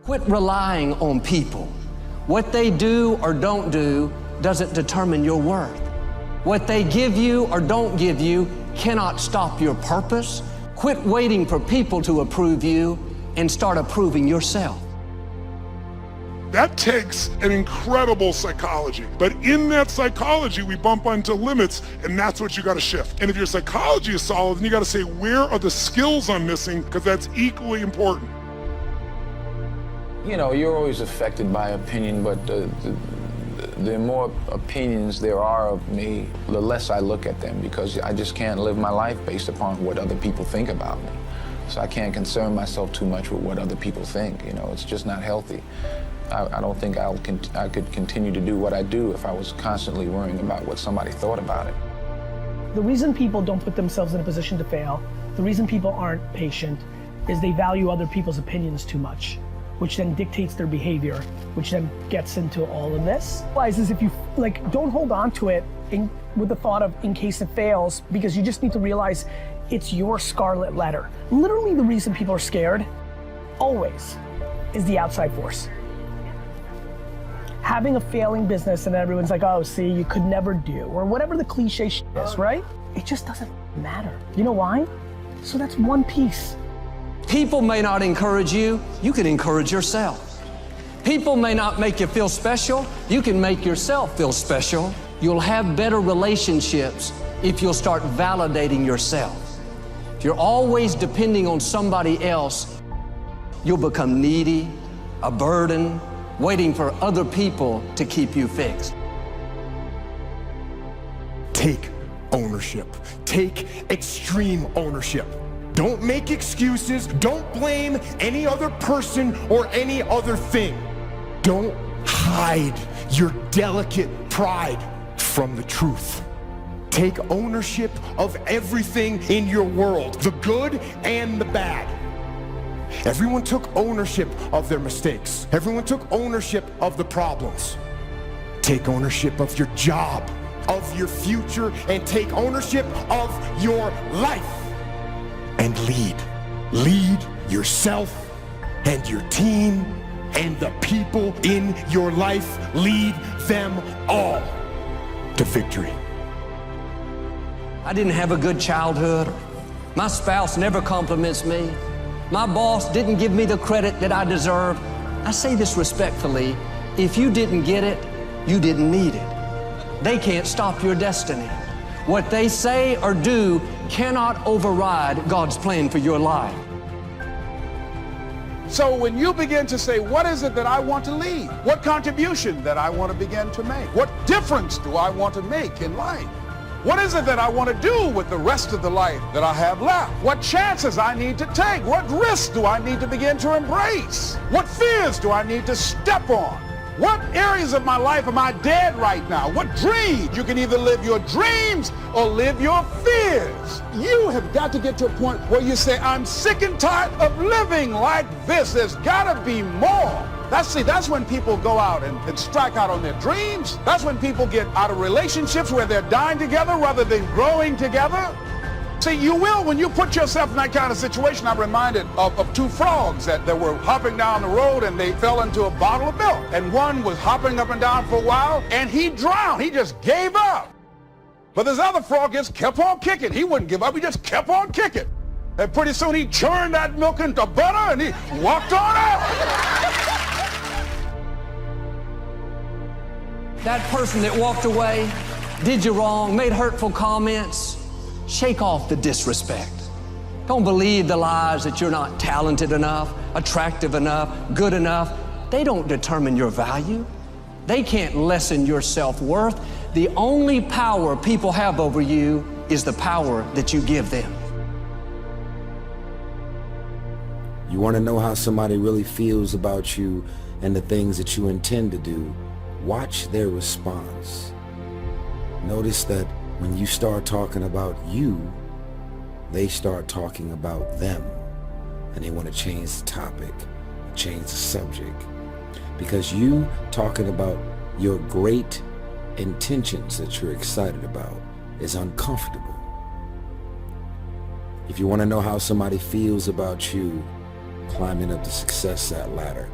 Quit relying on people. What they do or don't do doesn't determine your worth. What they give you or don't give you cannot stop your purpose. Quit waiting for people to approve you and start approving yourself. That takes an incredible psychology. But in that psychology, we bump onto limits, and that's what you got to shift. And if your psychology is solid, then you got to say, where are the skills I'm missing? Because that's equally important. You know, you're always affected by opinion, but the more opinions there are of me, the less I look at them, because I just can't live my life based upon what other people think about me. So I can't concern myself too much with what other people think. You know, it's just not healthy. I don't think I could continue to do what I do if I was constantly worrying about what somebody thought about it. The reason people don't put themselves in a position to fail, the reason people aren't patient, is they value other people's opinions too much, which then dictates their behavior, which then gets into all of this. Is if you don't hold on to it with the thought of in case it fails, because you just need to realize it's your scarlet letter. Literally the reason people are scared, always, is the outside force. Having a failing business and everyone's like, oh, see, you could never do, or whatever the cliche shit is, right? It just doesn't matter. You know why? So that's one piece. People may not encourage you, you can encourage yourself. People may not make you feel special, you can make yourself feel special. You'll have better relationships if you'll start validating yourself. If you're always depending on somebody else, you'll become needy, a burden, waiting for other people to keep you fixed. Take ownership. Take extreme ownership. Don't make excuses. Don't blame any other person or any other thing. Don't hide your delicate pride from the truth. Take ownership of everything in your world, the good and the bad. Everyone took ownership of their mistakes. Everyone took ownership of the problems. Take ownership of your job, of your future, and take ownership of your life. And lead. Lead yourself and your team and the people in your life. Lead them all to victory. I didn't have a good childhood. My spouse never compliments me. My boss didn't give me the credit that I deserve. I say this respectfully. If you didn't get it, you didn't need it. They can't stop your destiny. What they say or do cannot override God's plan for your life. So when you begin to say, what is it that I want to leave? What contribution that I want to begin to make? What difference do I want to make in life? What is it that I want to do with the rest of the life that I have left? What chances I need to take? What risks do I need to begin to embrace? What fears do I need to step on? What areas of my life am I dead right now? What dreams? You can either live your dreams or live your fears. You have got to get to a point where you say, I'm sick and tired of living like this. There's got to be more. That's when people go out and strike out on their dreams. That's when people get out of relationships where they're dying together rather than growing together. See, you will when you put yourself in that kind of situation. I'm reminded of two frogs that were hopping down the road and they fell into a bottle of milk. And one was hopping up and down for a while and he drowned. He just gave up. But this other frog just kept on kicking. He wouldn't give up. He just kept on kicking. And pretty soon he churned that milk into butter and he walked on out. That person that walked away, did you wrong, made hurtful comments, shake off the disrespect. Don't believe the lies that you're not talented enough, attractive enough, good enough. They don't determine your value. They can't lessen your self-worth. The only power people have over you is the power that you give them. You want to know how somebody really feels about you and the things that you intend to do? Watch their response. Notice that when you start talking about you, they start talking about them, and they want to change the topic, change the subject, because you talking about your great intentions that you're excited about is uncomfortable. If you want to know how somebody feels about you climbing up the success ladder,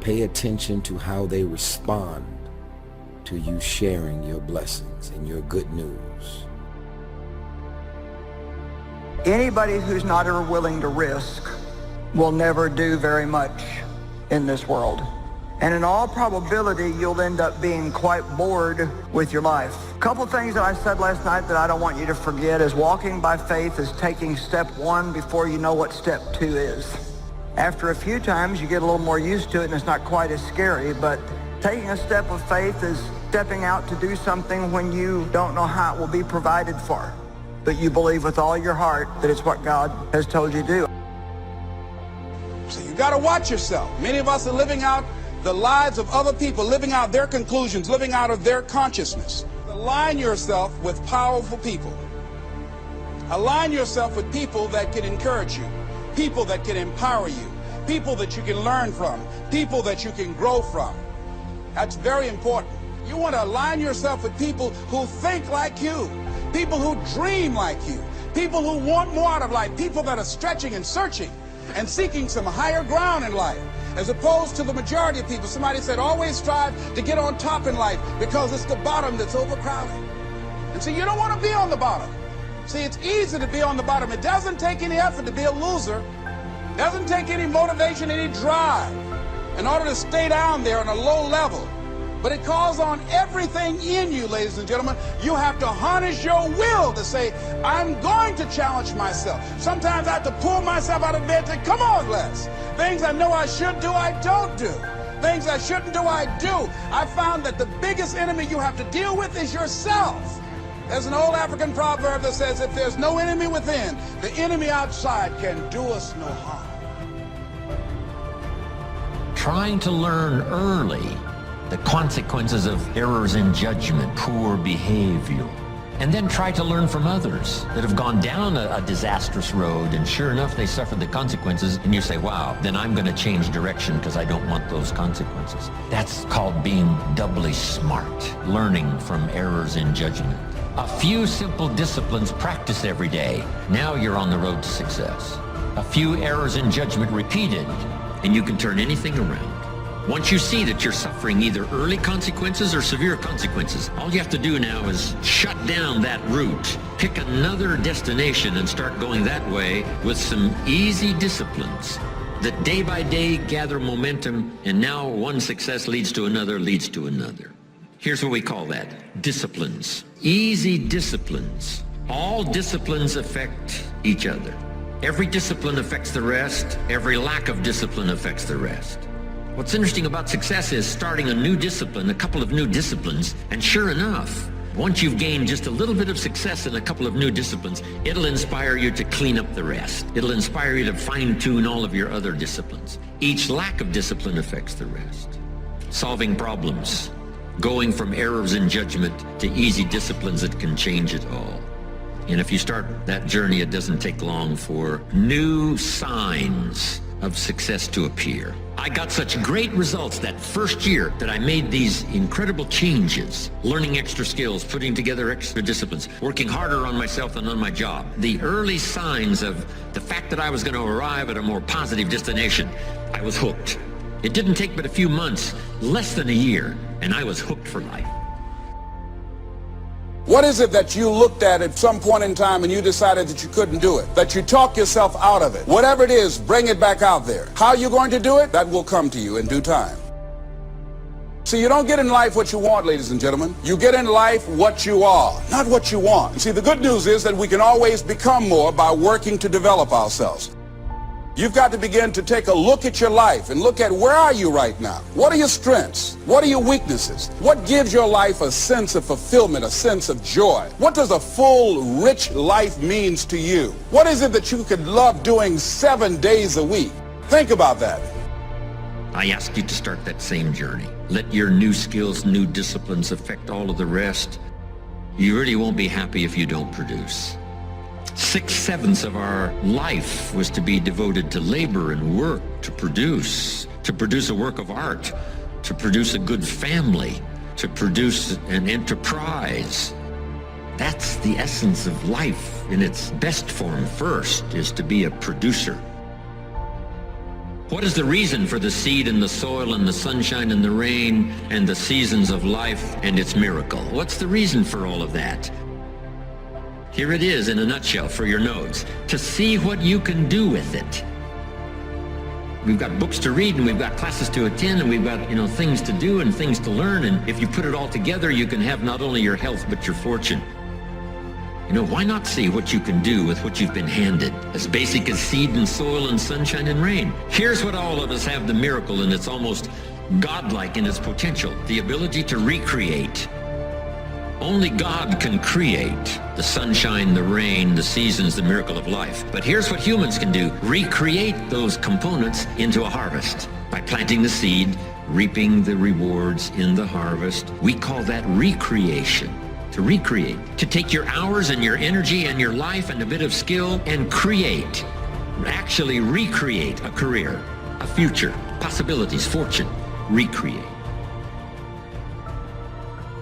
Pay attention to how they respond to you sharing your blessings and your good news. Anybody who's not ever willing to risk will never do very much in this world. And in all probability, you'll end up being quite bored with your life. A couple things that I said last night that I don't want you to forget is walking by faith is taking step one before you know what step two is. After a few times, you get a little more used to it and it's not quite as scary, but taking a step of faith is stepping out to do something when you don't know how it will be provided for. But you believe with all your heart that it's what God has told you to do. So you got to watch yourself. Many of us are living out the lives of other people, living out their conclusions, living out of their consciousness. Align yourself with powerful people. Align yourself with people that can encourage you, people that can empower you, people that you can learn from, people that you can grow from. That's very important. You want to align yourself with people who think like you, people who dream like you, people who want more out of life, people that are stretching and searching and seeking some higher ground in life, as opposed to the majority of people. Somebody said, always strive to get on top in life because it's the bottom that's overcrowded. And so you don't want to be on the bottom. See, it's easy to be on the bottom. It doesn't take any effort to be a loser. It doesn't take any motivation, any drive in order to stay down there on a low level. But it calls on everything in you, ladies and gentlemen. You have to harness your will to say, I'm going to challenge myself. Sometimes I have to pull myself out of bed and say, come on, Les. Things I know I should do, I don't do. Things I shouldn't do, I do. I found that the biggest enemy you have to deal with is yourself. There's an old African proverb that says, if there's no enemy within, the enemy outside can do us no harm. Trying to learn early the consequences of errors in judgment, poor behavior, and then try to learn from others that have gone down a disastrous road, and sure enough, they suffered the consequences, and you say, wow, then I'm going to change direction because I don't want those consequences. That's called being doubly smart, learning from errors in judgment. A few simple disciplines practiced every day. Now you're on the road to success. A few errors in judgment repeated, and you can turn anything around. Once you see that you're suffering either early consequences or severe consequences, all you have to do now is shut down that route, pick another destination and start going that way with some easy disciplines that day by day gather momentum, and now one success leads to another, leads to another. Here's what we call that: disciplines. Easy disciplines. All disciplines affect each other. Every discipline affects the rest. Every lack of discipline affects the rest. What's interesting about success is starting a new discipline, a couple of new disciplines, and sure enough, once you've gained just a little bit of success in a couple of new disciplines, it'll inspire you to clean up the rest. It'll inspire you to fine-tune all of your other disciplines. Each lack of discipline affects the rest. Solving problems, going from errors in judgment to easy disciplines that can change it all. And if you start that journey, it doesn't take long for new signs of success to appear. I got such great results that first year that I made these incredible changes, learning extra skills, putting together extra disciplines, working harder on myself and on my job. The early signs of the fact that I was going to arrive at a more positive destination, I was hooked. It didn't take but a few months, less than a year, and I was hooked for life. What is it that you looked at some point in time and you decided that you couldn't do it, that you talk yourself out of it? Whatever it is, bring it back out there. How are you going to do it? That will come to you in due time. See, you don't get in life what you want, ladies and gentlemen. You get in life what you are, not what you want. You see, the good news is that we can always become more by working to develop ourselves. You've got to begin to take a look at your life and look at where are you right now? What are your strengths? What are your weaknesses? What gives your life a sense of fulfillment, a sense of joy? What does a full, rich life means to you? What is it that you could love doing 7 days a week? Think about that. I ask you to start that same journey. Let your new skills, new disciplines affect all of the rest. You really won't be happy if you don't produce. 6/7 of our life was to be devoted to labor and work, to produce a work of art, to produce a good family, to produce an enterprise. That's the essence of life in its best form. First is to be a producer. What is the reason for the seed and the soil and the sunshine and the rain and the seasons of life and its miracle? What's the reason for all of that? Here it is in a nutshell for your notes. To see what you can do with it. We've got books to read, and we've got classes to attend, and we've got, things to do and things to learn. And if you put it all together, you can have not only your health, but your fortune. Why not see what you can do with what you've been handed? As basic as seed and soil and sunshine and rain. Here's what all of us have, the miracle, and it's almost godlike in its potential. The ability to recreate. Only God can create the sunshine, the rain, the seasons, the miracle of life. But here's what humans can do. Recreate those components into a harvest. By planting the seed, reaping the rewards in the harvest. We call that recreation. To recreate. To take your hours and your energy and your life and a bit of skill and create. Actually recreate a career, a future, possibilities, fortune. Recreate.